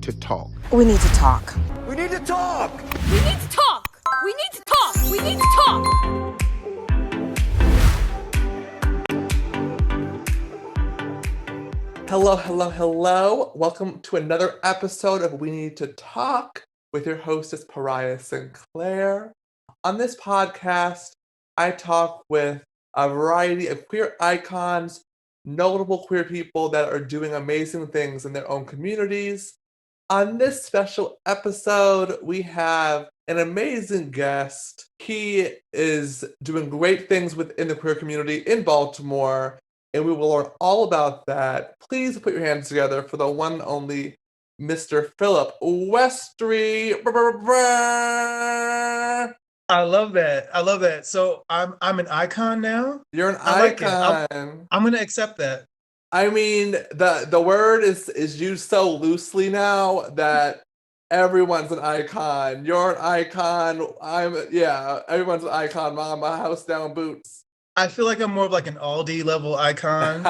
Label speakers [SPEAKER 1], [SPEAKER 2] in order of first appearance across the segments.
[SPEAKER 1] to talk.
[SPEAKER 2] We need to talk.
[SPEAKER 3] We need to talk.
[SPEAKER 4] We need to talk. We need to talk. We need to talk.
[SPEAKER 5] Hello, hello, hello. Welcome to another episode of We Need to Talk with your hostess, Pariah Sinclair. On this podcast, I talk with a variety of queer icons, notable queer people that are doing amazing things in their own communities. On this special episode, we have an amazing guest. He is doing great things within the queer community in Baltimore, and we will learn all about that. Please put your hands together for the one and only Mr. Philip Westry.
[SPEAKER 6] I love that. I love that. So I'm an icon now.
[SPEAKER 5] You're an
[SPEAKER 6] I like
[SPEAKER 5] icon.
[SPEAKER 6] I'm gonna accept that.
[SPEAKER 5] I mean, the word is used so loosely now that everyone's an icon. You're an icon. Everyone's an icon. Mom, my house down boots.
[SPEAKER 6] I feel like I'm more of like an Aldi level icon.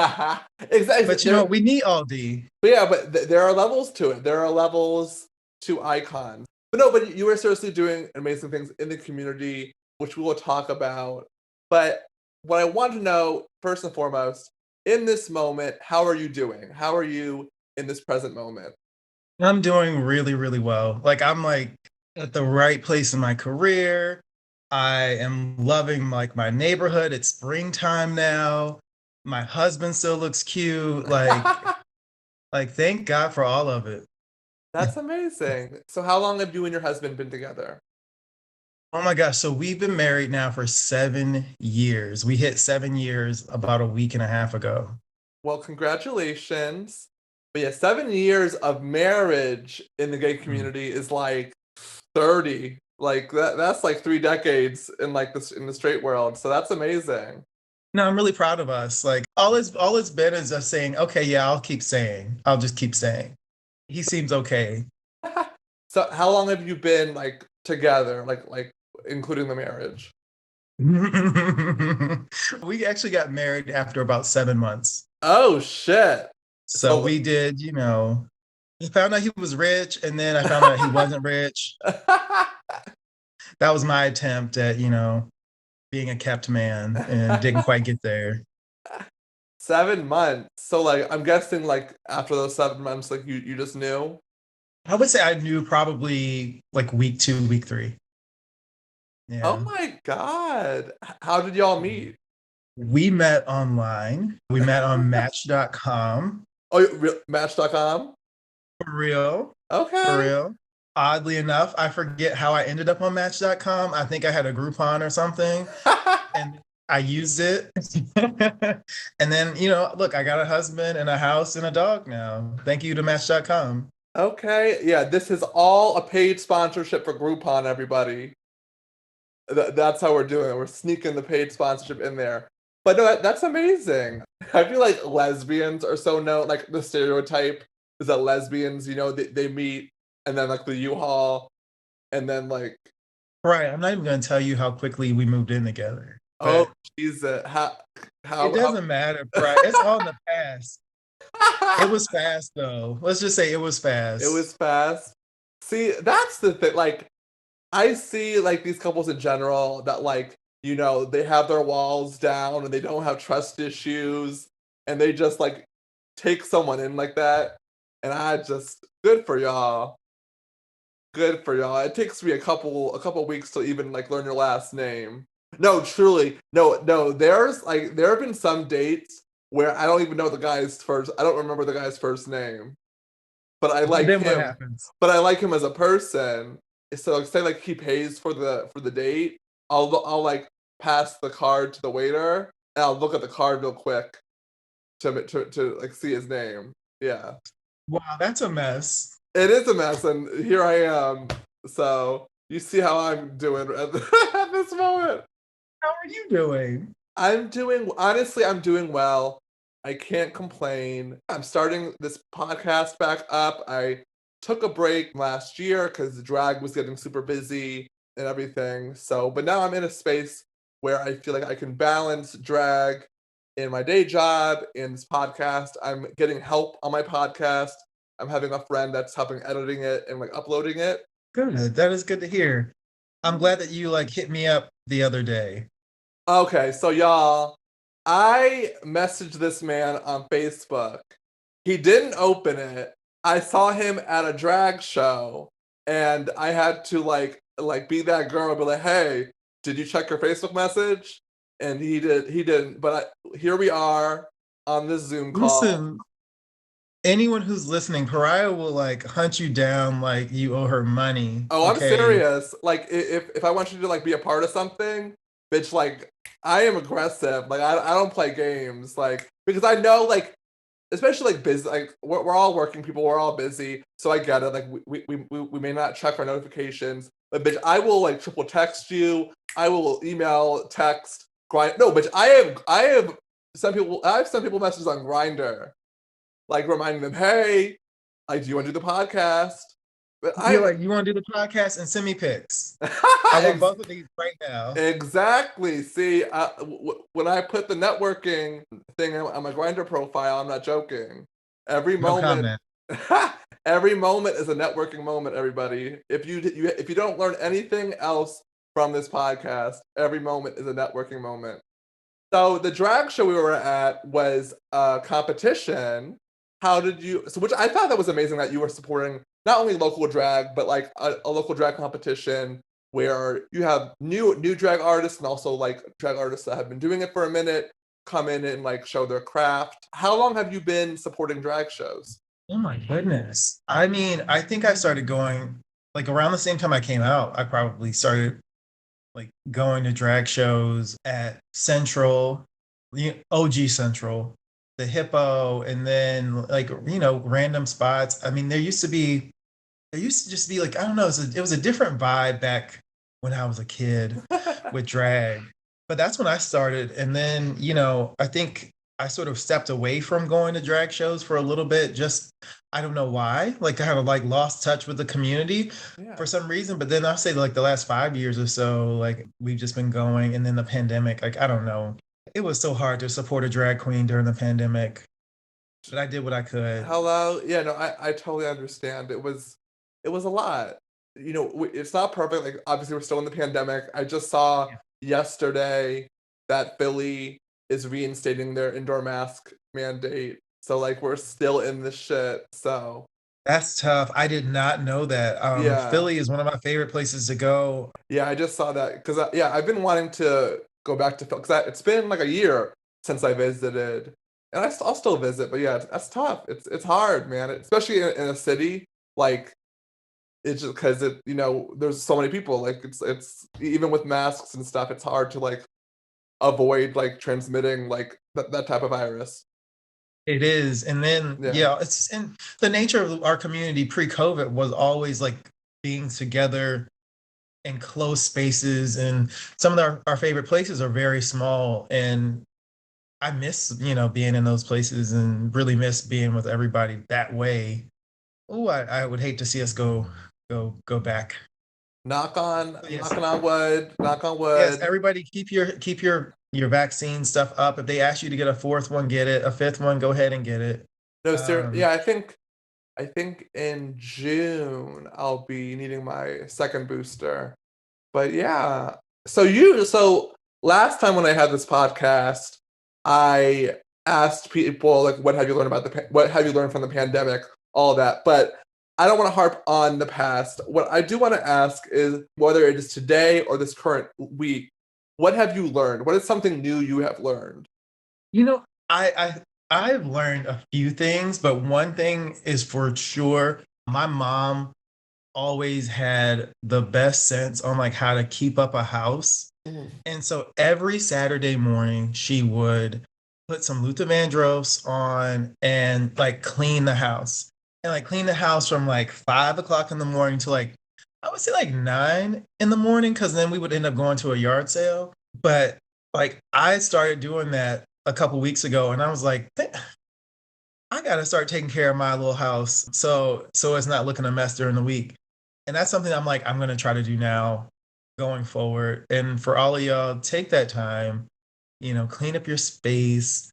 [SPEAKER 5] Exactly.
[SPEAKER 6] But you know, we need Aldi.
[SPEAKER 5] But yeah, but there are levels to it. There are levels to icons. But no, but you are seriously doing amazing things in the community, which we will talk about. But what I want to know, first and foremost, in this moment, how are you doing? How are you in this present moment?
[SPEAKER 6] I'm doing really, really well. Like I'm like at the right place in my career. I am loving like my neighborhood. It's springtime now. My husband still looks cute. Like thank God for all of it.
[SPEAKER 5] That's amazing. So how long have you and your husband been together?
[SPEAKER 6] Oh my gosh. So we've been married now for 7 years. We hit 7 years about a week and a half ago.
[SPEAKER 5] Well, congratulations. But yeah, 7 years of marriage in the gay community is like 30. Like that's like 3 decades in like this in the straight world. So that's amazing.
[SPEAKER 6] No, I'm really proud of us. Like all it's been is just saying, okay, yeah, I'll keep saying. I'll just keep saying. He seems okay.
[SPEAKER 5] So how long have you been like together, like including the marriage?
[SPEAKER 6] We actually got married after about 7 months.
[SPEAKER 5] Oh shit.
[SPEAKER 6] So we did, you know, I found out he was rich and then I found out he wasn't rich. That was my attempt at, you know, being a kept man and didn't quite get there.
[SPEAKER 5] 7 months. So like I'm guessing like after those 7 months, like you just knew?
[SPEAKER 6] I would say I knew probably like week 2, week 3. Yeah.
[SPEAKER 5] Oh my God. How did y'all meet?
[SPEAKER 6] We met online. We met on Match.com.
[SPEAKER 5] Oh, Match.com?
[SPEAKER 6] For real.
[SPEAKER 5] Okay.
[SPEAKER 6] For real. Oddly enough, I forget how I ended up on Match.com. I think I had a Groupon or something. And I used it. And then, you know, look, I got a husband and a house and a dog now. Thank you to Match.com.
[SPEAKER 5] Okay. Yeah, this is all a paid sponsorship for Groupon, everybody. That's how we're doing it. We're sneaking the paid sponsorship in there. But no, that's amazing. I feel like lesbians are so known, like the stereotype is that lesbians, you know, they meet and then like the U-Haul and then like...
[SPEAKER 6] Right. I'm not even going to tell you how quickly we moved in together.
[SPEAKER 5] Oh, Jesus. How
[SPEAKER 6] it doesn't matter, right? It's all in the past. It was fast, though. Let's just say it was fast.
[SPEAKER 5] It was fast. See, that's the thing. Like, I see, like, these couples in general that, like, you know, they have their walls down and they don't have trust issues and they just, like, take someone in like that. And good for y'all. Good for y'all. It takes me a couple weeks to even, like, learn your last name. No, truly. No, there have been some dates where I don't even know I don't remember the guy's first name. But I like him.
[SPEAKER 6] What happens?
[SPEAKER 5] But I like him as a person. So say like he pays for the date, I'll like pass the card to the waiter and I'll look at the card real quick to like see his name. Yeah.
[SPEAKER 6] Wow, that's a mess.
[SPEAKER 5] It is a mess, and here I am. So you see how I'm doing at this moment.
[SPEAKER 6] How are you doing?
[SPEAKER 5] I'm doing well. I can't complain. I'm starting this podcast back up. I took a break last year because drag was getting super busy and everything. But now I'm in a space where I feel like I can balance drag in my day job, in this podcast. I'm getting help on my podcast I'm having a friend that's helping editing it and like uploading it.
[SPEAKER 6] Good. That is good to hear. I'm glad that you like hit me up the other day.
[SPEAKER 5] Okay, so y'all, I messaged this man on Facebook. He didn't open it. I saw him at a drag show, and I had to like be that girl and be like, "Hey, did you check your Facebook message?" And he did. He didn't. But here we are on this Zoom call.
[SPEAKER 6] Listen, anyone who's listening, Pariah will like hunt you down like you owe her money.
[SPEAKER 5] Oh, I'm
[SPEAKER 6] Okay.
[SPEAKER 5] serious. Like, if I want you to like be a part of something, bitch, like I am aggressive. Like I don't play games. Like because I know like especially like busy, like we're all working people, we're all busy, so I get it. Like we may not check our notifications, but bitch, I will like triple text you, I will email, text, grind. No, bitch, I have some people messages on Grinder, like reminding them, hey, like, do you want to do the podcast? But
[SPEAKER 6] You're like, you want to do the podcast and send me pics. I want both of these right now.
[SPEAKER 5] Exactly. See, when I put the networking thing on my Grinder profile, I'm not joking. Every
[SPEAKER 6] No
[SPEAKER 5] moment,
[SPEAKER 6] comment.
[SPEAKER 5] every moment is a networking moment. Everybody, if you don't learn anything else from this podcast, every moment is a networking moment. So the drag show we were at was a competition. How did you? So, which I thought that was amazing that you were supporting not only local drag, but like a local drag competition where you have new drag artists and also like drag artists that have been doing it for a minute come in and like show their craft. How long have you been supporting drag shows?
[SPEAKER 6] Oh my goodness. I mean, I think I started going like around the same time I came out. I probably started like going to drag shows at Central, OG Central, the Hippo, and then like, random spots. I mean, there used to just be like, I don't know, it was a different vibe back when I was a kid with drag. But that's when I started. And then, I think I sort of stepped away from going to drag shows for a little bit. Just, I don't know why, like kind of like lost touch with the community
[SPEAKER 5] Yeah.
[SPEAKER 6] for some reason. But then I'll say like the last 5 years or so, like we've just been going. And then the pandemic, like, I don't know. It was so hard to support a drag queen during the pandemic, but I did what I could.
[SPEAKER 5] Hello. Yeah, no, I totally understand. It was a lot. It's not perfect. Like obviously we're still in the pandemic. I just saw yesterday that Philly is reinstating their indoor mask mandate. So like we're still in this shit. So
[SPEAKER 6] That's tough. I did not know that.
[SPEAKER 5] yeah.
[SPEAKER 6] Philly is one of my favorite places to go.
[SPEAKER 5] Yeah, I just saw that because yeah, I've been wanting to go back to Philly because it's been like a year since I visited, and I'll still visit. But yeah, that's tough. It's hard, man. Especially in a city like it's just because there's so many people. Like it's even with masks and stuff, it's hard to like avoid like transmitting like that type of virus.
[SPEAKER 6] It is. And then,
[SPEAKER 5] Yeah.
[SPEAKER 6] yeah, it's and the nature of our community pre-COVID was always like being together in close spaces. And some of our favorite places are very small. And I miss, being in those places and really miss being with everybody that way. Oh, I would hate to see us go back. Yes.
[SPEAKER 5] Knocking on wood. Knock on
[SPEAKER 6] Yes,
[SPEAKER 5] wood.
[SPEAKER 6] everybody keep your vaccine stuff up. If they ask you to get a fourth one, get it. A fifth one, go ahead and get it.
[SPEAKER 5] No, sir.
[SPEAKER 6] Um,
[SPEAKER 5] Yeah, I think in June I'll be needing my second booster. But yeah. So last time when I had this podcast, I asked people like what have you learned what have you learned from the pandemic, all that. But I don't want to harp on the past. What I do want to ask is whether it is today or this current week, what have you learned? What is something new you have learned?
[SPEAKER 6] you know, I've learned a few things, but one thing is for sure, my mom always had the best sense on like how to keep up a house.
[SPEAKER 5] Mhm.
[SPEAKER 6] And so every Saturday morning, she would put some Luther Vandross on and like clean the house. And like clean the house from like 5 o'clock in the morning to like, I would say like 9 in the morning, because then we would end up going to a yard sale. But like I started doing that a couple weeks ago and I was like, I gotta start taking care of my little house so it's not looking a mess during the week. And that's something I'm like, I'm gonna try to do now going forward. And for all of y'all, take that time, clean up your space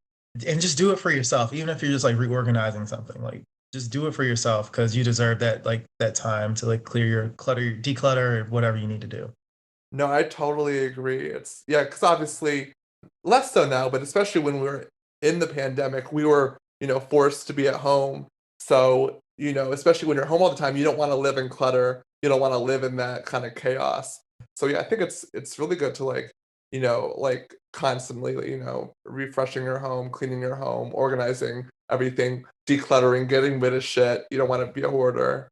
[SPEAKER 6] and just do it for yourself, even if you're just like reorganizing something. Like just do it for yourself because you deserve that like that time to like clear your clutter, declutter, or whatever you need to do.
[SPEAKER 5] No, I totally agree. It's yeah, because obviously less so now, but especially when we were in the pandemic, we were, forced to be at home. So, especially when you're home all the time, you don't want to live in clutter. You don't want to live in that kind of chaos. So yeah, I think it's really good to like, like constantly, refreshing your home, cleaning your home, organizing everything, decluttering, getting rid of shit. You don't want to be a hoarder.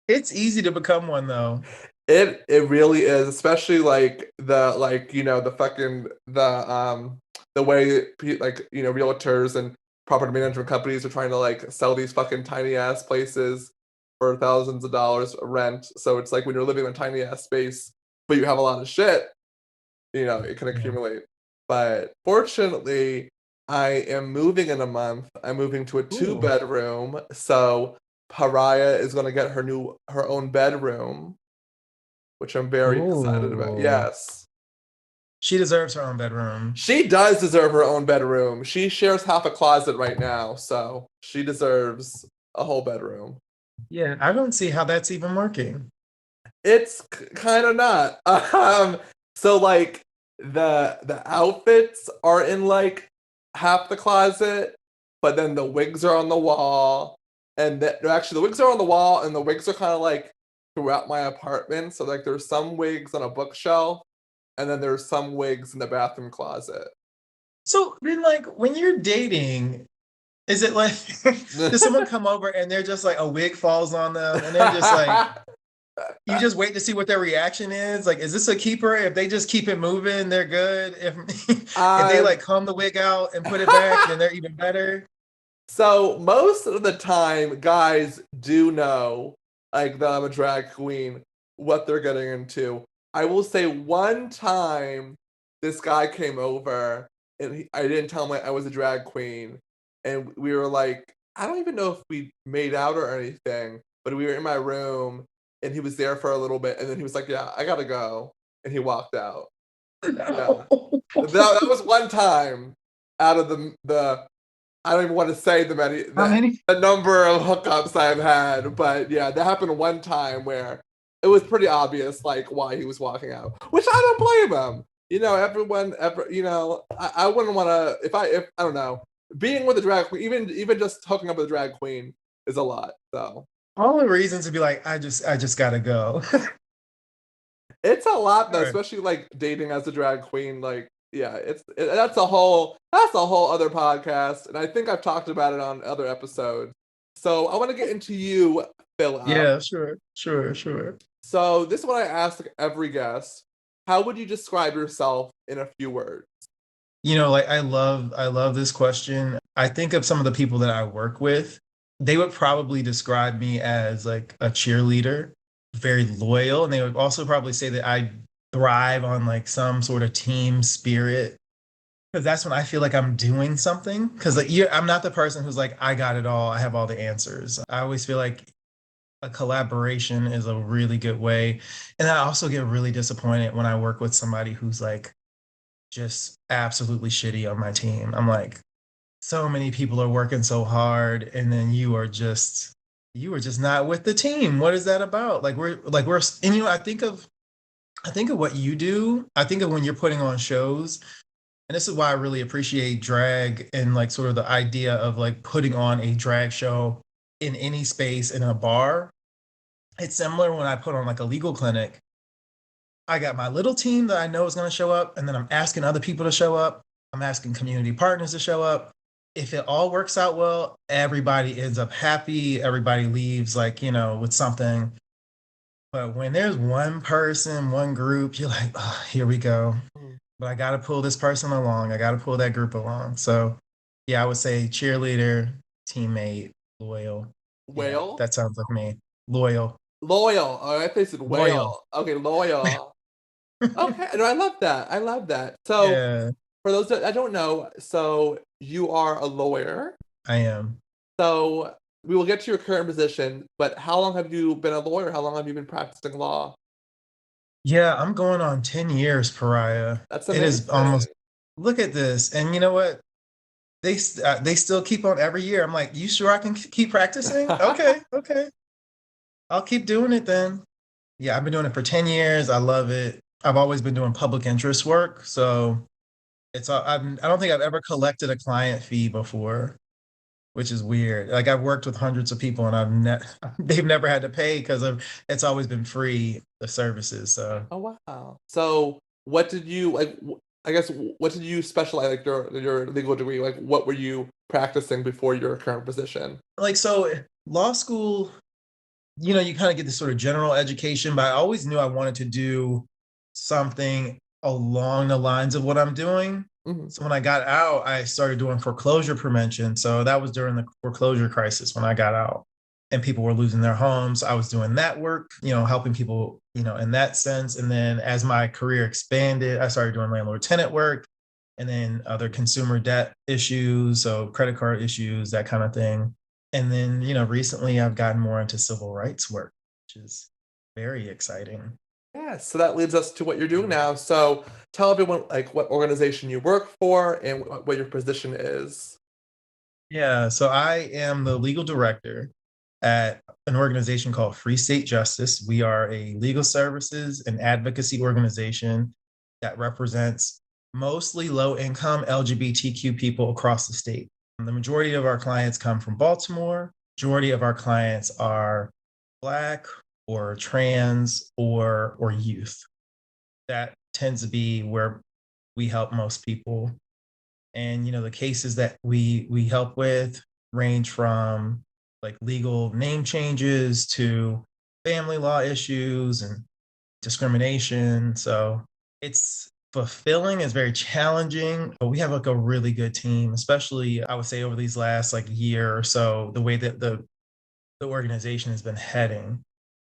[SPEAKER 6] It's easy to become one though.
[SPEAKER 5] It really is, especially like the fucking the way realtors and property management companies are trying to like sell these fucking tiny ass places for thousands of dollars rent. So it's like when you're living in a tiny ass space, but you have a lot of shit, it can
[SPEAKER 6] Yeah.
[SPEAKER 5] accumulate. But fortunately, I am moving in a month. I'm moving to a two
[SPEAKER 6] Ooh.
[SPEAKER 5] bedroom, so Pariah is going to get her own bedroom, which I'm very excited about.
[SPEAKER 6] Ooh.
[SPEAKER 5] Yes.
[SPEAKER 6] She deserves her own bedroom.
[SPEAKER 5] She does deserve her own bedroom. She shares half a closet right now, so she deserves a whole bedroom.
[SPEAKER 6] Yeah, I don't see how that's even working.
[SPEAKER 5] It's kind of not. So like the outfits are in like half the closet, but then the wigs are on the wall, and actually the wigs are on the wall, and the wigs are kind of like throughout my apartment. So like there's some wigs on a bookshelf, and then there's some wigs in the bathroom closet.
[SPEAKER 6] So then, like, when you're dating, is it like, does someone come over and they're just like a wig falls on them and they're just like, you just wait to see what their reaction is? Like, is this a keeper? If they just keep it moving, they're good. If they
[SPEAKER 5] um,
[SPEAKER 6] like comb the wig out and put it back, then they're even better.
[SPEAKER 5] so most of the time, guys do know, like that I'm a drag queen, what they're getting into. I will say one time, this guy came over, and I didn't tell him I was a drag queen, and we were like, I don't even know if we made out or anything, but we were in my room, and he was there for a little bit, and then he was like, "Yeah, I gotta go," and he walked out. Yeah, that was one time out of the I don't even want to say
[SPEAKER 6] How many?
[SPEAKER 5] the number of hookups I've had, but yeah, that happened one time where it was pretty obvious like why he was walking out, which I don't blame him. I wouldn't want to if I don't know, being with a drag queen, even just hooking up with a drag queen is a lot. So
[SPEAKER 6] All the reasons to be like, I just gotta go.
[SPEAKER 5] it's a lot
[SPEAKER 6] All
[SPEAKER 5] though,
[SPEAKER 6] right.
[SPEAKER 5] especially like dating as a drag queen. Like, yeah, that's a whole other podcast, and I think I've talked about it on other episodes. So I want to get into you, Philip.
[SPEAKER 6] Yeah, sure, sure, sure.
[SPEAKER 5] So this is what I ask every guest. How would you describe yourself in a few words?
[SPEAKER 6] Like I love this question. I think of some of the people that I work with, they would probably describe me as like a cheerleader, very loyal, and they would also probably say that I thrive on like some sort of team spirit because that's when I feel like I'm doing something. Because like I'm not the person who's like I got it all, I have all the answers. I always feel like a collaboration is a really good way, and I also get really disappointed when I work with somebody who's like just absolutely shitty on my team. I'm like, so many people are working so hard, and then you are just not with the team. What is that about? Like we're and I think of what you do. I think of when you're putting on shows, and this is why I really appreciate drag and like sort of the idea of like putting on a drag show in any space in a bar. It's similar when I put on like a legal clinic. I got my little team that I know is going to show up, and then I'm asking other people to show up. I'm asking community partners to show up. If it all works out well, everybody ends up happy. Everybody leaves like, with something. But when there's one person, one group, you're like, oh, here we go. But I got to pull this person along. I got to pull that group along. So, yeah, I would say cheerleader, teammate, loyal. Yeah,
[SPEAKER 5] Whale?
[SPEAKER 6] that sounds like me. Loyal.
[SPEAKER 5] Loyal. Oh, I thought you said
[SPEAKER 6] Loyal.
[SPEAKER 5] whale. Okay, loyal. Okay, no, I love that. I love that. So
[SPEAKER 6] Yeah,
[SPEAKER 5] for those that I don't know, so you are a lawyer.
[SPEAKER 6] I am.
[SPEAKER 5] So we will get to your current position, but how long have you been a lawyer? How long have you been practicing law?
[SPEAKER 6] Yeah, I'm going on 10 years, Pariah.
[SPEAKER 5] That's
[SPEAKER 6] It is almost,
[SPEAKER 5] amazing.
[SPEAKER 6] look at this. And you know what? they still keep on every year. I'm like, you sure I can keep practicing? Okay, okay. I'll keep doing it then. Yeah, I've been doing it for 10 years. I love it. I've always been doing public interest work. So I don't think I've ever collected a client fee before, which is weird. Like I've worked with hundreds of people and they've never had to pay because of it's always been free, the services. So
[SPEAKER 5] Oh wow. So what did you like? I guess what did you specialize like your legal degree? Like what were you practicing before your current position?
[SPEAKER 6] so law school, you kind of get this sort of general education, but I always knew I wanted to do something along the lines of what I'm doing.
[SPEAKER 5] Hmm.
[SPEAKER 6] So when I got out, I started doing foreclosure prevention. So that was during the foreclosure crisis when I got out and people were losing their homes. I was doing that work, helping people, in that sense. And then as my career expanded, I started doing landlord tenant work and then other consumer debt issues, so credit card issues, that kind of thing. And then, recently I've gotten more into civil rights work, which is very exciting.
[SPEAKER 5] Yeah. So that leads us to what you're doing now. So tell everyone like what organization you work for and what your position is.
[SPEAKER 6] Yeah, so I am the legal director at an organization called Free State Justice. We are a legal services and advocacy organization that represents mostly low income LGBTQ people across the state. And the majority of our clients come from Baltimore. Majority of our clients are Black or trans or youth. That tends to be where we help most people. And the cases that we help with range from like legal name changes to family law issues and discrimination. So it's fulfilling, it's very challenging, but we have like a really good team, especially I would say over these last like year or so, the way that the organization has been heading.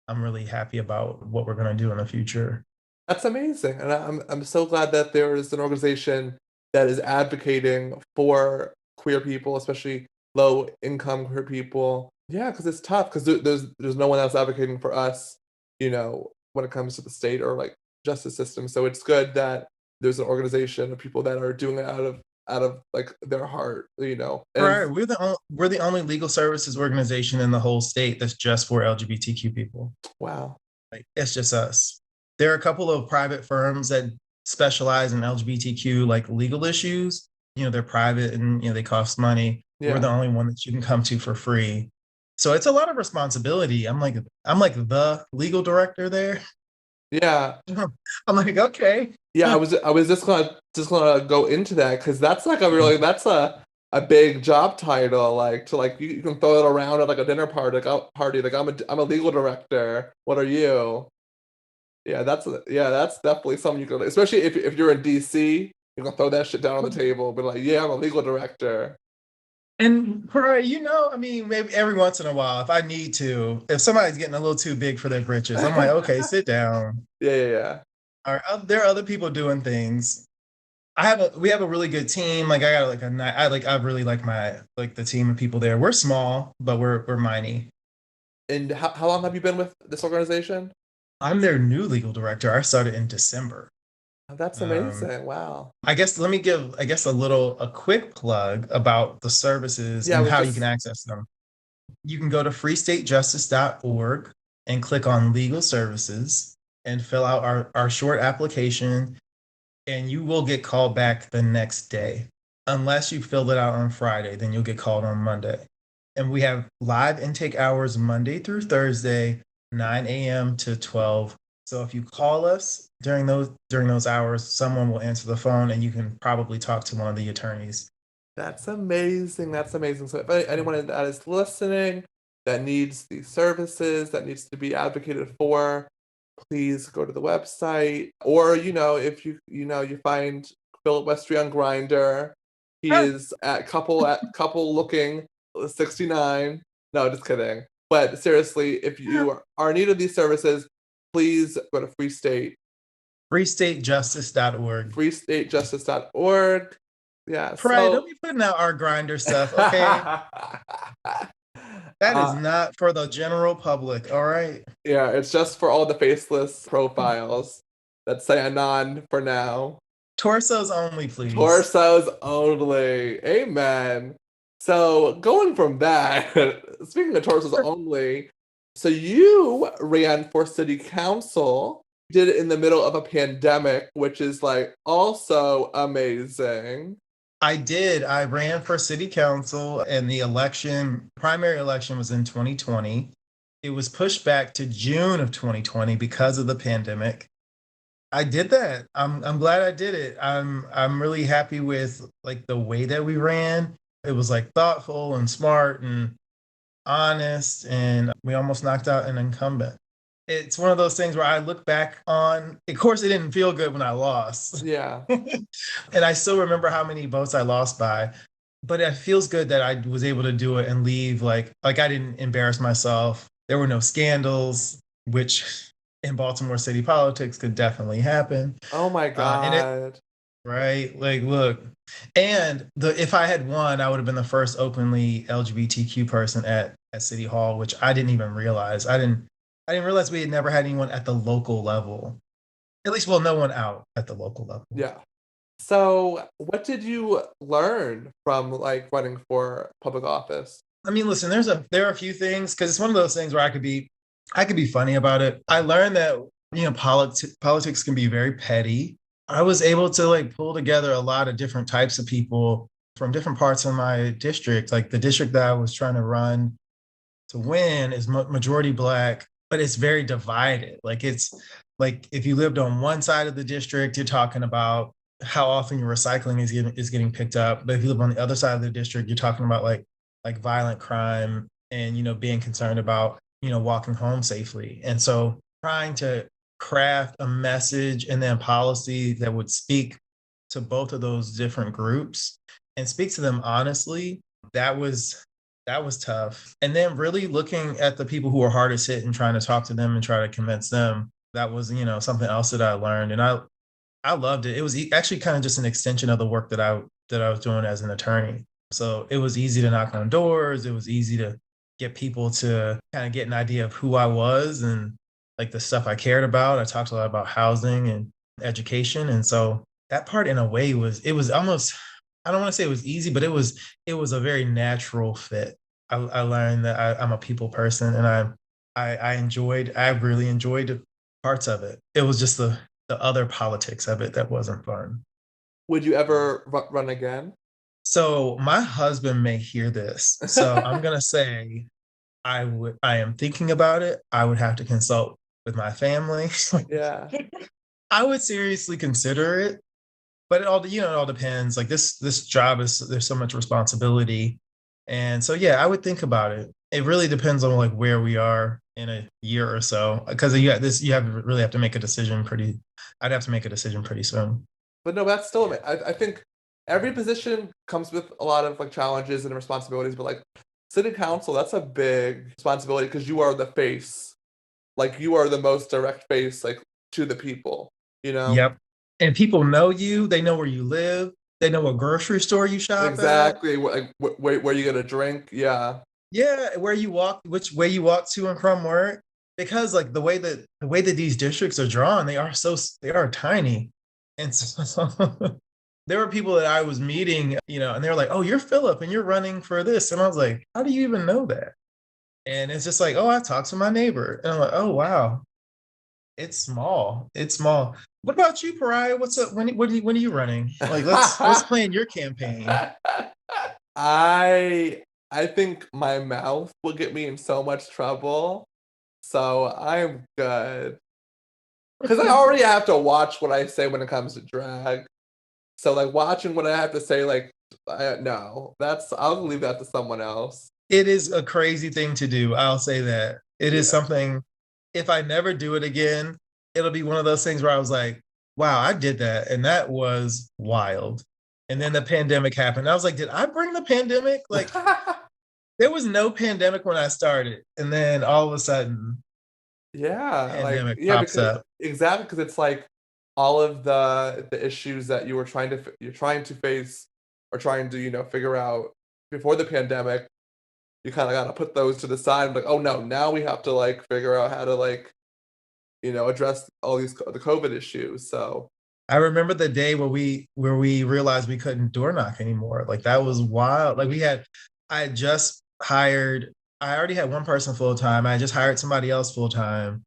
[SPEAKER 6] I'm really happy about what we're going to do in the future.
[SPEAKER 5] That's amazing, and I'm so glad that there is an organization that is advocating for queer people, especially low income queer people. Yeah, because it's tough because there's no one else advocating for us, when it comes to the state or like justice system. So it's good that there's an organization of people that are doing it out of like their heart, and
[SPEAKER 6] Right, we're the only legal services organization in the whole state that's just for LGBTQ people.
[SPEAKER 5] wow,
[SPEAKER 6] Like it's just us. There are a couple of private firms that specialize in LGBTQ like legal issues. They're private and they cost money. We're
[SPEAKER 5] yeah,
[SPEAKER 6] the only one that you can come to for free. So it's a lot of responsibility. I'm like the legal director there.
[SPEAKER 5] yeah.
[SPEAKER 6] I'm like, okay.
[SPEAKER 5] Yeah, I was just gonna go into that because that's like that's a big job title like to like you can throw it around at like a dinner party like I'm a legal director. What are you? Yeah, that's definitely something you can especially if you're in DC you can throw that shit down on the table but like yeah I'm a legal director.
[SPEAKER 6] And I mean, maybe every once in a while, if I need to, if somebody's getting a little too big for their britches, I'm like, okay, sit down.
[SPEAKER 5] Yeah.
[SPEAKER 6] All right, there are other people doing things. We have a really good team. Like I got like I really like my like the team of people there. We're small, but we're mighty.
[SPEAKER 5] And how long have you been with this organization?
[SPEAKER 6] I'm their new legal director. I started in December.
[SPEAKER 5] Oh, that's
[SPEAKER 6] Um,
[SPEAKER 5] amazing. Wow.
[SPEAKER 6] I guess let me give a quick plug about the services
[SPEAKER 5] Yeah, I
[SPEAKER 6] and
[SPEAKER 5] was
[SPEAKER 6] how you can
[SPEAKER 5] just
[SPEAKER 6] access them. You can go to freestatejustice.org and click on legal services and fill out our short application and you will get called back the next day. Unless you filled it out on Friday, then you'll get called on Monday. And we have live intake hours Monday through Thursday, 9 a.m. to 12. So if you call us during those hours, someone will answer the phone and you can probably talk to one of the attorneys.
[SPEAKER 5] That's amazing. That's amazing. So if anyone that is listening that needs these services, that needs to be advocated for, please go to the website. Or, if you find Philip Westry on Grinder, he
[SPEAKER 6] Ah,
[SPEAKER 5] is at couple looking 69. No, just kidding. But seriously, if
[SPEAKER 6] ah.
[SPEAKER 5] you are in need of these services, please go to
[SPEAKER 6] freestatejustice.org.
[SPEAKER 5] freestatejustice.org. Yeah,
[SPEAKER 6] Pariah, don't
[SPEAKER 5] so
[SPEAKER 6] be putting out our grinder stuff, okay? That is
[SPEAKER 5] uh,
[SPEAKER 6] not for the general public, all right?
[SPEAKER 5] yeah, it's just for all the faceless profiles that say anon for now.
[SPEAKER 6] Torsos only, please.
[SPEAKER 5] Torsos only. Amen. So going from that, speaking of torsos only, so you ran for city council, did it in the middle of a pandemic, which is like also amazing.
[SPEAKER 6] I did. I ran for city council, and the primary election was in 2020. It was pushed back to June of 2020 because of the pandemic. I did that. I'm glad I did it. I'm really happy with like the way that we ran. It was like thoughtful and smart and honest, and we almost knocked out an incumbent. It's one of those things where I look back on, of course, it didn't feel good when I lost.
[SPEAKER 5] Yeah.
[SPEAKER 6] And I still remember how many votes I lost by, but it feels good that I was able to do it and leave like I didn't embarrass myself. There were no scandals, which in Baltimore city politics could definitely happen.
[SPEAKER 5] Oh my
[SPEAKER 6] And it
[SPEAKER 5] God.
[SPEAKER 6] right, like look, and the if I had won, I would have been the first openly LGBTQ person at City Hall, which I didn't even realize. I didn't realize we had never had anyone at the local level. At least, well, no one out at the local level.
[SPEAKER 5] Yeah. So what did you learn from like running for public office?
[SPEAKER 6] I mean, listen, there are a few things because it's one of those things where I could be funny about it. I learned that politics can be very petty. I was able to like pull together a lot of different types of people from different parts of my district. Like the district that I was trying to run to win is majority Black, but it's very divided. Like it's like if you lived on one side of the district, you're talking about how often your recycling is getting picked up. But if you live on the other side of the district, you're talking about like violent crime and being concerned about walking home safely. And so trying to craft a message and then policy that would speak to both of those different groups and speak to them honestly, that was tough. And then really looking at the people who are hardest hit and trying to talk to them and try to convince them, that was something else that I learned. And I loved it. It was actually kind of just an extension of the work that I was doing as an attorney. So it was easy to knock on doors. It was easy to get people to kind of get an idea of who I was and like the stuff I cared about. I talked a lot about housing and education. And so that part in a way it was almost, I don't want to say it was easy, but it was a very natural fit. I learned that I'm a people person and I really enjoyed parts of it. It was just the other politics of it that wasn't fun.
[SPEAKER 5] Would you ever run again?
[SPEAKER 6] So my husband may hear this. So I'm gonna say I am thinking about it. I would have to consult with my family.
[SPEAKER 5] Yeah.
[SPEAKER 6] I would seriously consider it, but it all depends. Like this job there's so much responsibility. And so yeah, I would think about it. It really depends on like where we are in a year or so. Because really have to make a decision I'd have to make a decision pretty soon.
[SPEAKER 5] But no, that's still, I think every position comes with a lot of like challenges and responsibilities, but like city council, that's a big responsibility because you are the face. Like you are the most direct face like to the people,
[SPEAKER 6] Yep. And people know you, they know where you live, they know what grocery store you shop at.
[SPEAKER 5] Exactly. Like where you gonna drink? Yeah.
[SPEAKER 6] Yeah, where you walk, which way you walk to and from work. Because like the way that these districts are drawn, they are tiny. And so there were people that I was meeting, and they were like, "Oh, you're Philip and you're running for this." And I was like, "How do you even know that?" And it's just like, "Oh, I talked to my neighbor." And I'm like, "Oh, wow. It's small. It's small." What about you, Pariah? What's up? When are you running? Like, let's plan your campaign.
[SPEAKER 5] I think my mouth will get me in so much trouble. So I'm good. Because I already have to watch what I say when it comes to drag. So like watching what I have to say, like no, I'll leave that to someone else.
[SPEAKER 6] It is a crazy thing to do. I'll say that. It is
[SPEAKER 5] Yeah.
[SPEAKER 6] something, if I never do it again, it'll be one of those things where I was like, wow, I did that. And that was wild. And then the pandemic happened. I was like, did I bring the pandemic? Like, there was no pandemic when I started. And then all of a sudden,
[SPEAKER 5] Yeah, like
[SPEAKER 6] pandemic
[SPEAKER 5] yeah,
[SPEAKER 6] pops
[SPEAKER 5] because
[SPEAKER 6] up.
[SPEAKER 5] exactly because it's like all of the issues that you're trying to face or trying to figure out before the pandemic, you kind of got to put those to the side. Like, oh no, now we have to like figure out how to like address all the COVID issues. So
[SPEAKER 6] I remember the day where we realized we couldn't door knock anymore. Like that was wild. I had just hired. I already had one person full time. I just hired somebody else full time,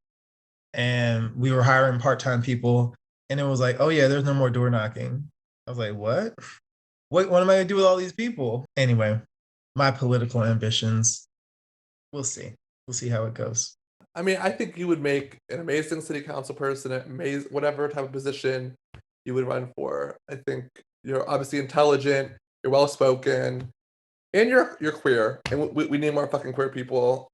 [SPEAKER 6] and we were hiring part time people. And it was like, oh yeah, there's no more door knocking. I was like, what? What am I gonna do with all these people? Anyway, my political ambitions. We'll see. We'll see how it goes.
[SPEAKER 5] I mean, I think you would make an amazing city council person, whatever type of position you would run for. I think you're obviously intelligent, you're well spoken, and you're queer, and we need more fucking queer people.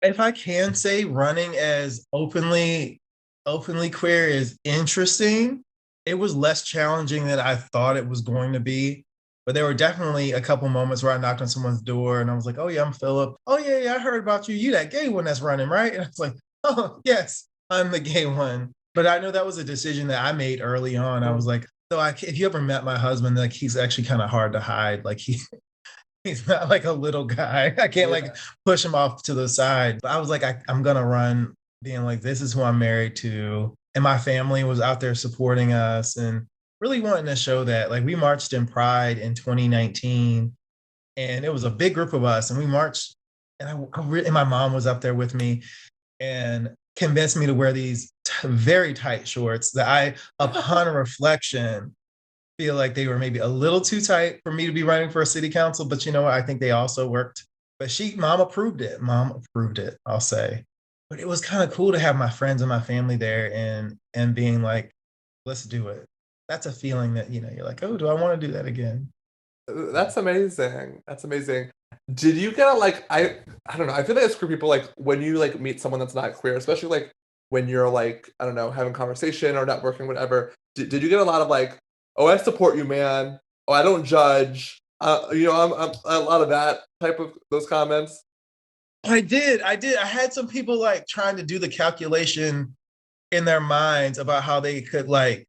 [SPEAKER 6] If I can say running as openly queer is interesting, it was less challenging than I thought it was going to be. But there were definitely a couple moments where I knocked on someone's door and I was like, oh yeah, I'm Philip. Oh yeah, yeah, I heard about you. You that gay one that's running, right? And I was like, oh yes, I'm the gay one. But I know that was a decision that I made early on. I was like, if you ever met my husband, like he's actually kind of hard to hide. Like he's not like a little guy. I can't like push him off to the side. But I was like, I'm gonna run, being like, this is who I'm married to. And my family was out there supporting us and really wanting to show that. Like we marched in Pride in 2019, and it was a big group of us, and we marched, and and my mom was up there with me and convinced me to wear these very tight shorts that upon reflection, feel like they were maybe a little too tight for me to be running for a city council, but you know what? I think they also worked. But mom approved it. Mom approved it, I'll say. But it was kind of cool to have my friends and my family there and being like, let's do it. That's a feeling that, you're like, oh, do I want to do that again?
[SPEAKER 5] That's amazing. That's amazing. Did you get like I don't know. I feel like as queer people, like when you like meet someone that's not queer, especially like when you're like, I don't know, having conversation or networking, whatever. Did you get a lot of like, oh, I support you, man. Oh, I don't judge. I'm a lot of that type of those comments.
[SPEAKER 6] I did. I had some people like trying to do the calculation in their minds about how they could like.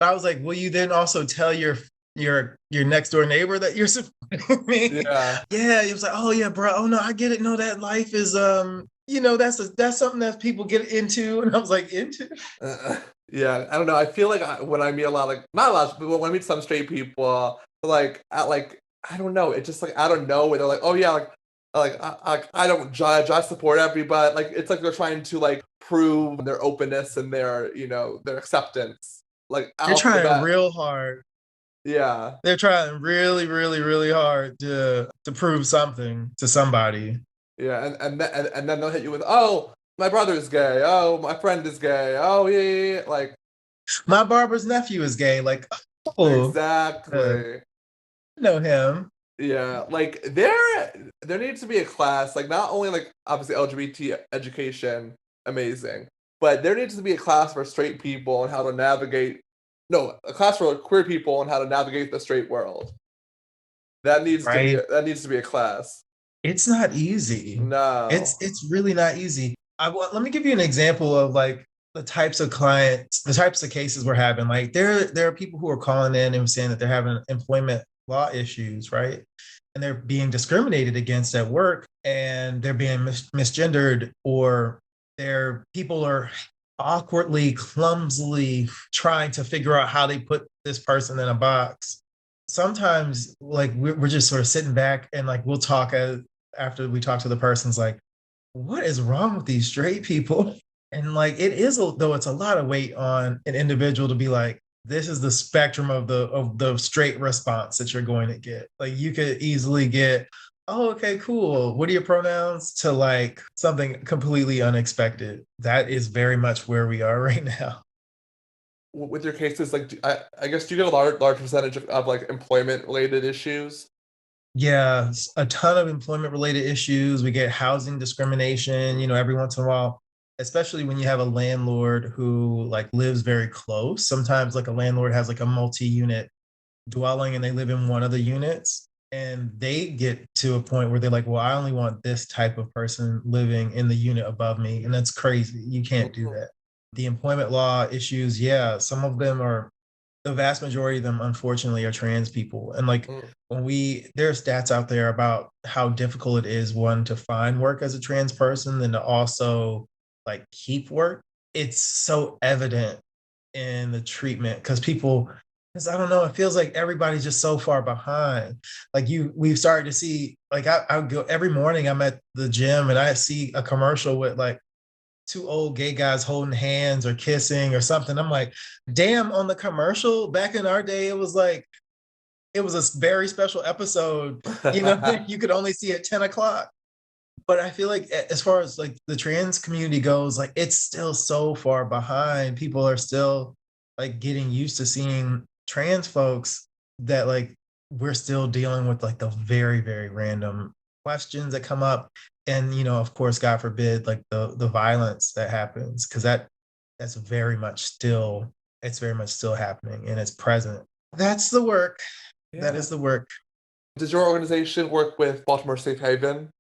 [SPEAKER 6] I was like, will you then also tell your next door neighbor that you're supporting me?
[SPEAKER 5] Yeah.
[SPEAKER 6] Yeah. It was like, oh yeah, bro. Oh no, I get it. No, that life is that's something that people get into. And I was like, into?
[SPEAKER 5] Yeah, I don't know. I feel like when I meet a lot, like not a lot, but when I meet some straight people, like at like I don't know, it just like I don't know, they're like, oh yeah, I don't judge, I support everybody. Like it's like they're trying to like prove their openness and their acceptance. Like
[SPEAKER 6] They're
[SPEAKER 5] off the
[SPEAKER 6] trying
[SPEAKER 5] bat.
[SPEAKER 6] real hard.
[SPEAKER 5] Yeah.
[SPEAKER 6] They're trying really, really, really hard to prove something to somebody.
[SPEAKER 5] Yeah, and then they'll hit you with, oh, my brother's gay. Oh, my friend is gay. Oh, yeah, yeah, yeah. Like
[SPEAKER 6] My barber's nephew is gay. Like, oh, I
[SPEAKER 5] exactly.
[SPEAKER 6] know him.
[SPEAKER 5] Yeah, like there needs to be a class, like not only like obviously LGBT education, amazing, but there needs to be a class for straight people on how to navigate. No, a class for queer people on how to navigate the straight world.
[SPEAKER 6] Right?
[SPEAKER 5] That needs to be a class.
[SPEAKER 6] It's not easy.
[SPEAKER 5] No.
[SPEAKER 6] It's really not easy. Let me give you an example of like the types of clients, the types of cases we're having. Like there are people who are calling in and saying that they're having employment law issues, right? And they're being discriminated against at work, and they're being misgendered, or people are awkwardly, clumsily trying to figure out how they put this person in a box. Sometimes like we're just sort of sitting back and like we'll talk after we talk to the person's like, what is wrong with these straight people? And like it is, though it's a lot of weight on an individual to be like, this is the spectrum of the straight response that you're going to get. Like you could easily get, oh, okay, cool. What are your pronouns? To like something completely unexpected. That is very much where we are right now.
[SPEAKER 5] With your cases, like I guess do you get a large percentage of like employment related issues?
[SPEAKER 6] Yeah, a ton of employment related issues. We get housing discrimination, every once in a while, especially when you have a landlord who like lives very close. Sometimes like a landlord has like a multi-unit dwelling and they live in one of the units, and they get to a point where they're like, well, I only want this type of person living in the unit above me. And that's crazy. You can't do that. The employment law issues, yeah, some of them are, the vast majority of them unfortunately are trans people. And like there are stats out there about how difficult it is, one, to find work as a trans person, then to also like keep work. It's so evident in the treatment because because I don't know, it feels like everybody's just so far behind. Like we've started to see, like I go every morning, I'm at the gym and I see a commercial with like two old gay guys holding hands or kissing or something. I'm like, damn, on the commercial back in our day, it was a very special episode, you could only see at 10 o'clock. But I feel like as far as like the trans community goes, like it's still so far behind. People are still like getting used to seeing trans folks that like we're still dealing with like the very, very random questions that come up. And, of course, God forbid, like the violence that happens, because that's very much still, it's very much still happening and it's present. That's the work. That
[SPEAKER 5] Yeah.
[SPEAKER 6] is the work.
[SPEAKER 5] Does your organization work with Baltimore Safe Haven?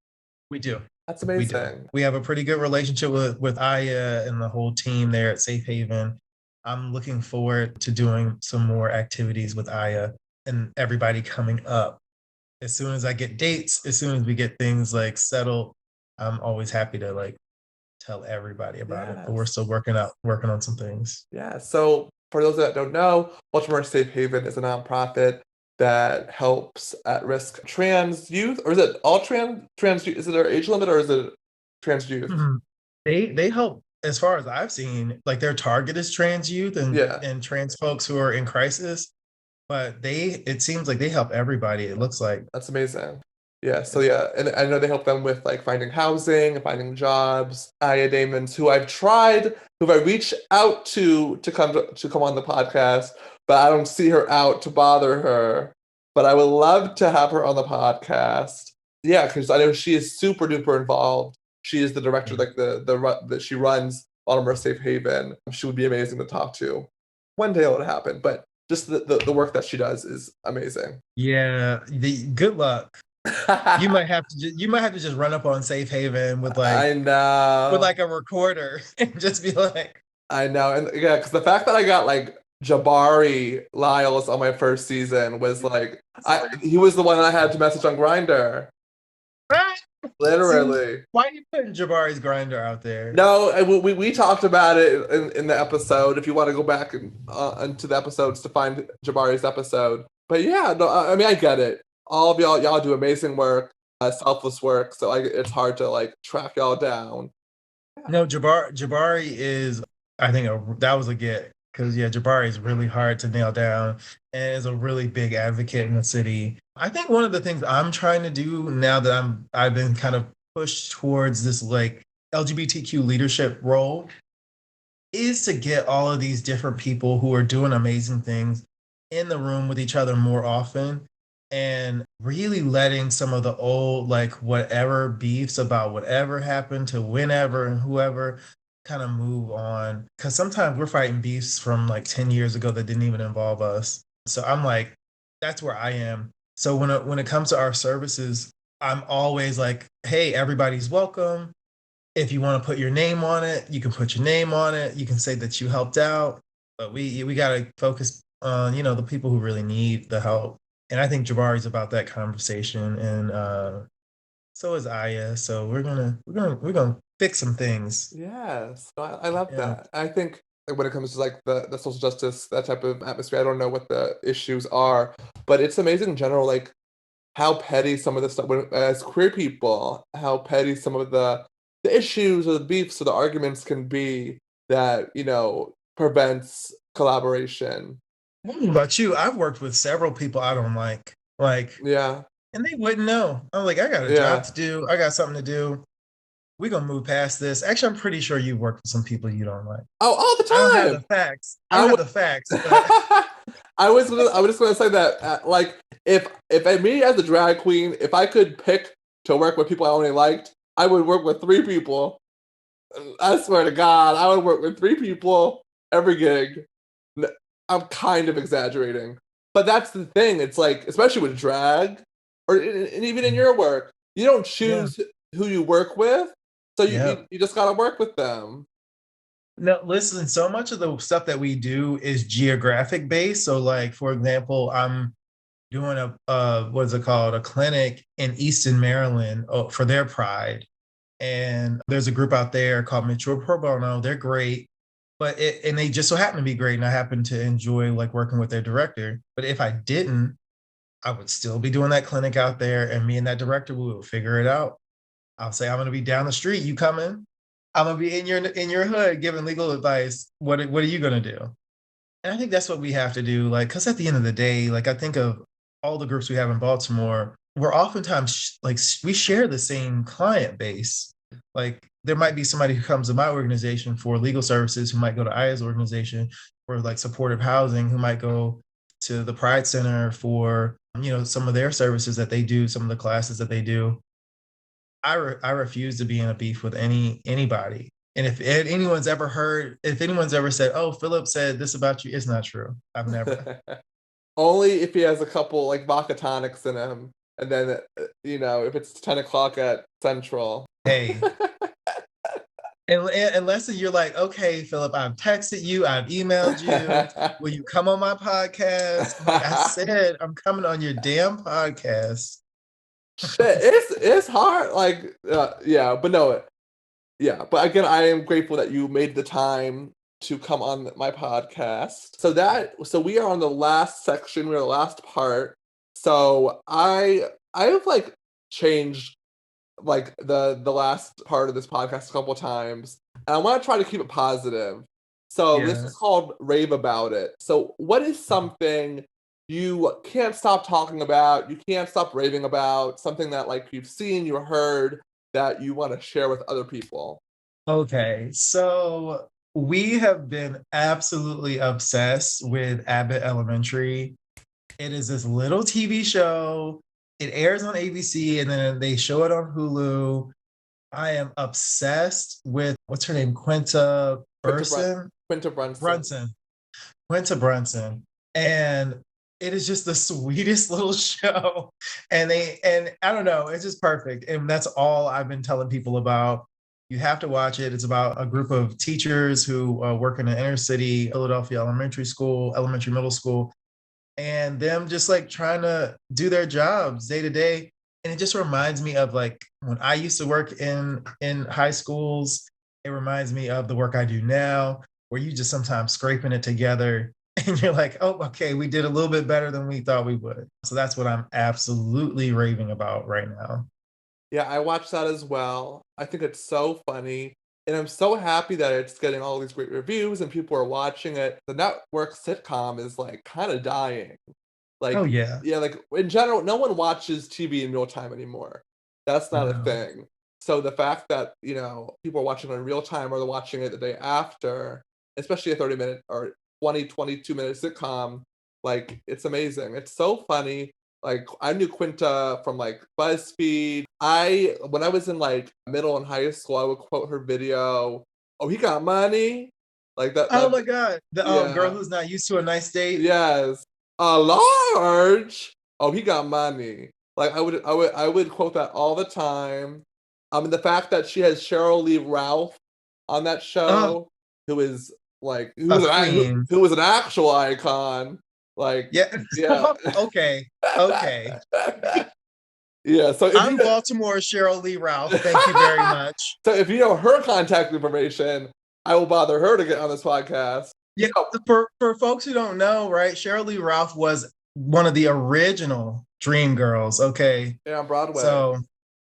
[SPEAKER 6] We do.
[SPEAKER 5] That's
[SPEAKER 6] We do.
[SPEAKER 5] amazing.
[SPEAKER 6] We have a pretty good relationship with Aya and the whole team there at Safe Haven. I'm looking forward to doing some more activities with Aya and everybody coming up. As soon as I get dates, as soon as we get things like settled, I'm always happy to like tell everybody about it. But we're
[SPEAKER 5] Yes.
[SPEAKER 6] still working on some things.
[SPEAKER 5] Yeah. So for those that don't know, Baltimore Safe Haven is a nonprofit that helps at-risk trans youth, or is it all trans youth? Is it their age limit or is it trans youth?
[SPEAKER 6] Mhm. They help, as far as I've seen, like their target is trans youth
[SPEAKER 5] Yeah.
[SPEAKER 6] and trans folks who are in crisis. But it seems like they help everybody, it looks like.
[SPEAKER 5] That's amazing. Yeah, so yeah, and I know they help them with like finding housing and finding jobs. Aya Damons, who I reached out to come on the podcast, but I don't see her out to bother her. But I would love to have her on the podcast. Yeah, because I know she is super duper involved. She is the director, like that she runs Baltimore Safe Haven. She would be amazing to talk to. One day it would happen, but just the work that she does is amazing.
[SPEAKER 6] Yeah, the good luck. You might have to just run up on Safe Haven with
[SPEAKER 5] I know.
[SPEAKER 6] a recorder and just be like,
[SPEAKER 5] I know. And yeah, because the fact that I got like Jabari Lyles on my first season was like he was the one I had to message on Grinder.
[SPEAKER 6] ah!
[SPEAKER 5] Literally.
[SPEAKER 6] Why are you putting Jabari's grinder out there?
[SPEAKER 5] No, we talked about it in the episode. If you want to go back into the episodes to find Jabari's episode. But yeah, no, I mean I get it. All of y'all do amazing work, selfless work. So it's hard to like track y'all down.
[SPEAKER 6] No, Jabari is, I think that was a get, because yeah, Jabari is really hard to nail down and is a really big advocate in the city. I think one of the things I'm trying to do now that I've been kind of pushed towards this like LGBTQ leadership role is to get all of these different people who are doing amazing things in the room with each other more often, and really letting some of the old, like whatever beefs about whatever happened to whenever and whoever kind of move on. Because sometimes we're fighting beefs from like 10 years ago that didn't even involve us. So I'm like, that's where I am. So when it comes to our services, I'm always like, hey, everybody's welcome. If you want to put your name on it, you can put your name on it. You can say that you helped out. But we got to focus on, the people who really need the help. And I think Jabari's about that conversation, and so is Aya. So we're gonna fix some things.
[SPEAKER 5] Yes, I love
[SPEAKER 6] Yeah.
[SPEAKER 5] that. I think like, when it comes to like the social justice, that type of atmosphere, I don't know what the issues are, but it's amazing in general, like how petty some of the stuff as queer people, how petty some of the issues or the beefs or the arguments can be that prevents collaboration.
[SPEAKER 6] What about you? I've worked with several people I don't like,
[SPEAKER 5] Yeah,
[SPEAKER 6] and they wouldn't know. I'm like, I got a job
[SPEAKER 5] yeah.
[SPEAKER 6] to do. I got something to do. We're gonna move past this. Actually, I'm pretty sure you worked with some people you don't like.
[SPEAKER 5] Oh, all the
[SPEAKER 6] I don't have the
[SPEAKER 5] time.
[SPEAKER 6] facts. I
[SPEAKER 5] I
[SPEAKER 6] don't have
[SPEAKER 5] w-
[SPEAKER 6] the facts, but
[SPEAKER 5] I was just gonna say that like if me as a drag queen, if I could pick to work with people I only liked, I would work with three people. I swear to God, I would work with three people every gig. I'm kind of exaggerating, but that's the thing. It's like, especially with drag, and even in your work, you don't
[SPEAKER 6] yeah,
[SPEAKER 5] choose who you work with, so
[SPEAKER 6] yeah.
[SPEAKER 5] you just gotta work with them.
[SPEAKER 6] No, listen, so much of the stuff that we do is geographic based. So, like, for example, I'm doing what is it called? A clinic in Easton, Maryland, for their Pride. And there's a group out there called Mature Pro Bono. They're great. and they just so happen to be great, and I happen to enjoy like working with their director. But if I didn't, I would still be doing that clinic out there, and me and that director, we would figure it out. I'll say, I'm gonna be down the street. You coming? I'm gonna be in your hood giving legal advice. What are you gonna do? And I think that's what we have to do. Like, because at the end of the day, like I think of all the groups we have in Baltimore, we're oftentimes we share the same client base. Like there might be somebody who comes to my organization for legal services, who might go to Aya's organization for like supportive housing, who might go to the Pride Center for some of their services that they do, some of the classes that they do. I refuse to be in a beef with anybody. And if anyone's ever said, "Oh, Philip said this about you," it's not true. I've never.
[SPEAKER 5] Only if he has a couple like vodka tonics in him, and then if it's 10 o'clock at Central.
[SPEAKER 6] Hey, unless you're like, okay, Philip, I've texted you, I've emailed you. Will you come on my podcast? I'm like, I said, I'm coming on your damn podcast.
[SPEAKER 5] Shit, it's hard. Like, yeah, but no, yeah. But again, I am grateful that you made the time to come on my podcast. So we are on the last section. We're the last part. So I've like changed like the last part of this podcast a couple times, and I want to try to keep it positive. So this
[SPEAKER 6] Yeah.
[SPEAKER 5] is called Rave About It. So what is something you can't stop talking about, you can't stop raving about, something that like you've seen, you heard, that you want to share with other people?
[SPEAKER 6] Okay, so we have been absolutely obsessed with Abbott Elementary. It is this little TV show. It airs on ABC and then they show it on Hulu. I am obsessed with what's her name? Quinta Burson?
[SPEAKER 5] Quinta Brunson.
[SPEAKER 6] Brunson. Quinta Brunson. And it is just the sweetest little show. And I don't know, it's just perfect. And that's all I've been telling people about. You have to watch it. It's about a group of teachers who work in an inner city Philadelphia elementary middle school, and them just like trying to do their jobs day to day. And it just reminds me of like when I used to work in high schools. It reminds me of the work I do now, where you just sometimes scraping it together and you're like, oh, okay, we did a little bit better than we thought we would. So that's what I'm absolutely raving about right now.
[SPEAKER 5] Yeah, I watched that as well. I think it's so funny. And I'm so happy that it's getting all these great reviews and people are watching it. The network sitcom is like kind of dying. Like,
[SPEAKER 6] Oh yeah.
[SPEAKER 5] yeah, like in general, no one watches TV in real time anymore. That's not a
[SPEAKER 6] No.
[SPEAKER 5] thing. So the fact that, people are watching it in real time or they're watching it the day after, especially a 30-minute or 22-minute sitcom, like it's amazing. It's so funny. Like I knew Quinta from like BuzzFeed. When I was in like middle and high school, I would quote her video, "Oh, he got money." Like that.
[SPEAKER 6] Oh my God. The girl
[SPEAKER 5] Yeah.
[SPEAKER 6] who's not used to a nice date.
[SPEAKER 5] Yes. Large. Oh, he got money. Like I would quote that all the time. And the fact that she has Cheryl Lee Ralph on that
[SPEAKER 6] Oh,
[SPEAKER 5] show, who is like
[SPEAKER 6] a queen.
[SPEAKER 5] who was an actual icon. Like,
[SPEAKER 6] Yeah.
[SPEAKER 5] yeah.
[SPEAKER 6] Okay. Okay.
[SPEAKER 5] Yeah, so
[SPEAKER 6] I'm Baltimore Cheryl Lee Ralph. Thank you very much.
[SPEAKER 5] so if you know her contact information, I will bother her to get on this podcast.
[SPEAKER 6] Yeah, for folks who don't know, right? Cheryl Lee Ralph was one of the original Dream Girls. Okay.
[SPEAKER 5] Yeah, on Broadway.
[SPEAKER 6] So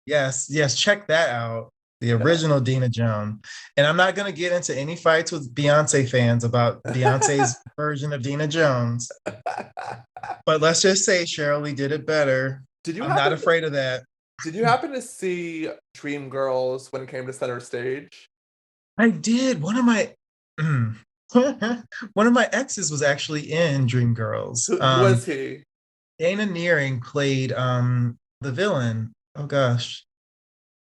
[SPEAKER 6] yes, check that out. The original Dina Jones. And I'm not gonna get into any fights with Beyonce fans about Beyonce's version of Dina Jones. But let's just say Cheryl Lee did it better. I'm not afraid of that.
[SPEAKER 5] Did you happen to see Dreamgirls when it came to center stage?
[SPEAKER 6] I did. One of my one of my exes was actually in Dreamgirls.
[SPEAKER 5] Who was he?
[SPEAKER 6] Dana Nearing played the villain. Oh gosh.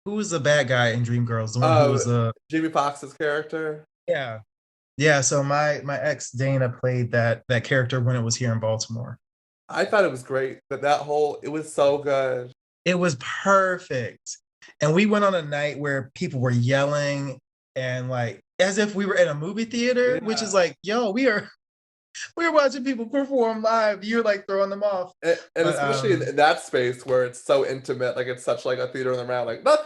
[SPEAKER 6] Who was the bad guy in Dreamgirls? The one who was
[SPEAKER 5] Jamie Foxx's character?
[SPEAKER 6] Yeah. Yeah. So my ex Dana played that character when it was here in Baltimore.
[SPEAKER 5] I thought it was great. It was so good.
[SPEAKER 6] It was perfect. And we went on a night where people were yelling and like as if we were in a movie theater, which is like, yo, we're watching people perform live. You're like throwing them off.
[SPEAKER 5] And especially in that space where it's so intimate, like it's such like a theater in the round, like not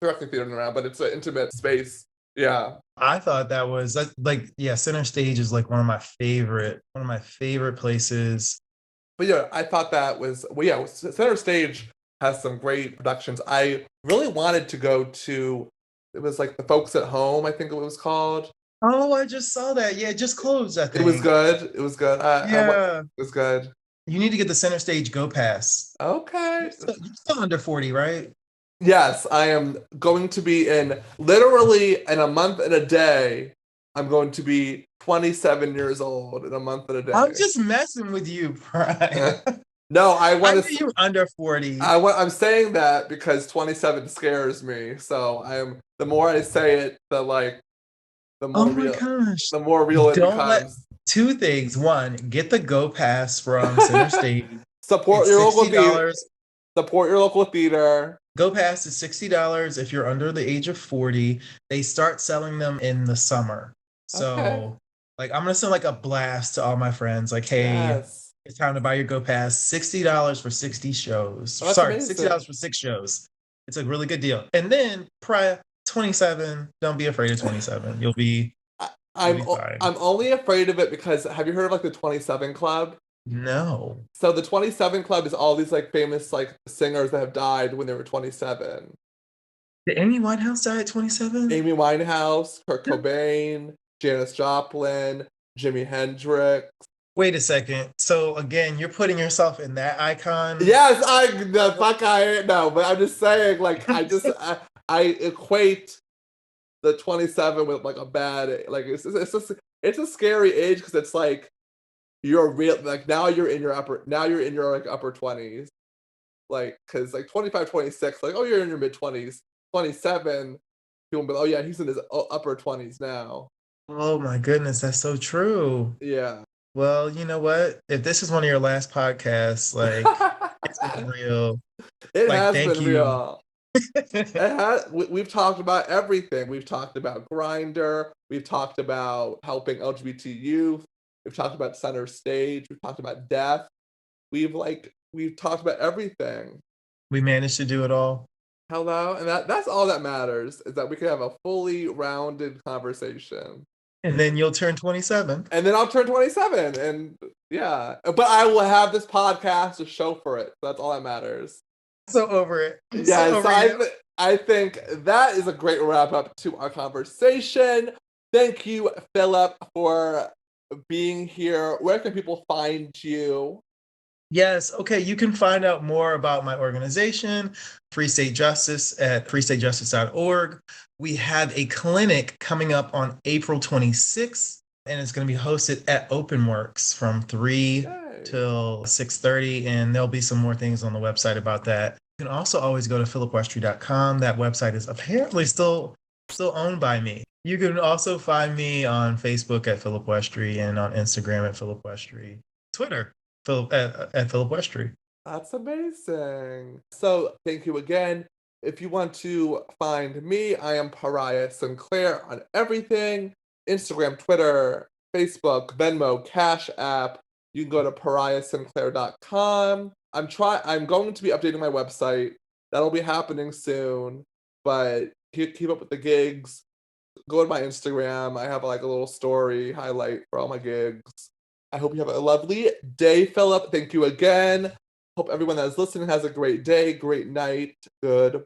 [SPEAKER 5] directly theater in the round, but it's an intimate space. Yeah.
[SPEAKER 6] I thought that's like, yeah, center stage is like one of my favorite places.
[SPEAKER 5] But yeah, I thought that was, well, yeah, Center Stage has some great productions. I really wanted to go to, it was like The Folks at Home, I think it was called.
[SPEAKER 6] Oh, I just saw that. Yeah, it just closed, I
[SPEAKER 5] It was
[SPEAKER 6] think.
[SPEAKER 5] good. It was good.
[SPEAKER 6] Yeah.
[SPEAKER 5] It was good.
[SPEAKER 6] You need to get the center stage go pass.
[SPEAKER 5] Okay.
[SPEAKER 6] You're still under 40, right?
[SPEAKER 5] Yes, I am going to be in literally in a month and a day. I'm going to be 27 years old in a month and a
[SPEAKER 6] I'm
[SPEAKER 5] day.
[SPEAKER 6] just messing with you, Brian.
[SPEAKER 5] No, I
[SPEAKER 6] I
[SPEAKER 5] want
[SPEAKER 6] knew
[SPEAKER 5] to.
[SPEAKER 6] you were under 40.
[SPEAKER 5] I'm saying that because 27 scares me. So I'm the more I say it, the
[SPEAKER 6] Oh
[SPEAKER 5] more
[SPEAKER 6] my
[SPEAKER 5] real
[SPEAKER 6] gosh.
[SPEAKER 5] the more real it
[SPEAKER 6] Don't let
[SPEAKER 5] becomes.
[SPEAKER 6] two things. One, get the go pass from center stage.
[SPEAKER 5] Support
[SPEAKER 6] It's
[SPEAKER 5] your local theater.
[SPEAKER 6] $60.
[SPEAKER 5] Support your local theater.
[SPEAKER 6] Go pass is $60 if you're under the age of 40. They start selling them in the summer.
[SPEAKER 5] Okay.
[SPEAKER 6] So, like, I'm gonna send like a blast to all my friends, like, hey,
[SPEAKER 5] Yes.
[SPEAKER 6] it's time to buy your Go Pass. $60 for 60 shows.
[SPEAKER 5] Oh, that's
[SPEAKER 6] Sorry,
[SPEAKER 5] amazing.
[SPEAKER 6] $60 for 6 shows. It's a really good deal. And then Pariah, 27. Don't be afraid of 27.
[SPEAKER 5] I,
[SPEAKER 6] You'll
[SPEAKER 5] I'm
[SPEAKER 6] be fine.
[SPEAKER 5] I'm only afraid of it because have you heard of like the 27 Club?
[SPEAKER 6] No.
[SPEAKER 5] So the 27 Club is all these like famous like singers that have died when they were 27.
[SPEAKER 6] Did Amy Winehouse die at 27?
[SPEAKER 5] Amy Winehouse, Kurt Cobain, Janis Joplin, Jimi Hendrix.
[SPEAKER 6] Wait a second. So again, you're putting yourself in that icon.
[SPEAKER 5] Yes, the fuck I know, but I'm just saying, like, I equate the 27 with like a bad, like it's a scary age because it's like you're real, like now you're in your like upper 20s, like because like 25, 26, like oh you're in your mid 20s, 27, people will be like, oh yeah he's in his upper 20s now.
[SPEAKER 6] Oh my goodness, that's so true.
[SPEAKER 5] Yeah.
[SPEAKER 6] Well, you know what? If this is one of your last podcasts, like it's been real.
[SPEAKER 5] It
[SPEAKER 6] Like,
[SPEAKER 5] has
[SPEAKER 6] thank
[SPEAKER 5] been
[SPEAKER 6] you.
[SPEAKER 5] real. We've talked about everything. We've talked about Grinder. We've talked about helping LGBT youth. We've talked about center stage. We've talked about death. We've talked about everything.
[SPEAKER 6] We managed to do it all.
[SPEAKER 5] Hello, and that's all that matters is that we can have a fully rounded conversation.
[SPEAKER 6] And then you'll turn 27.
[SPEAKER 5] And then I'll turn 27, and yeah, but I will have this podcast to show for it. So that's all that matters.
[SPEAKER 6] So over it. I'm so
[SPEAKER 5] Yes,
[SPEAKER 6] over you.
[SPEAKER 5] I think that is a great wrap up to our conversation. Thank you, Philip, for being here. Where can people find you?
[SPEAKER 6] Yes. Okay. You can find out more about my organization, Free State Justice, at freestatejustice.org. We have a clinic coming up on April 26th, and it's going to be hosted at WERRRK from 3
[SPEAKER 5] Yay.
[SPEAKER 6] till 6:30. And there'll be some more things on the website about that. You can also always go to philipwestry.com. That website is apparently still owned by me. You can also find me on Facebook at Philip Westry and on Instagram at Philip Westry, Twitter at Philip Westry.
[SPEAKER 5] That's amazing. So thank you again. If you want to find me, I am Pariah Sinclair on everything. Instagram, Twitter, Facebook, Venmo, Cash App. You can go to pariahsinclair.com. I'm going to be updating my website. That'll be happening soon. But keep up with the gigs. Go to my Instagram. I have like a little story highlight for all my gigs. I hope you have a lovely day, Philip. Thank you again. Hope everyone that is listening has a great day, great night. Goodbye.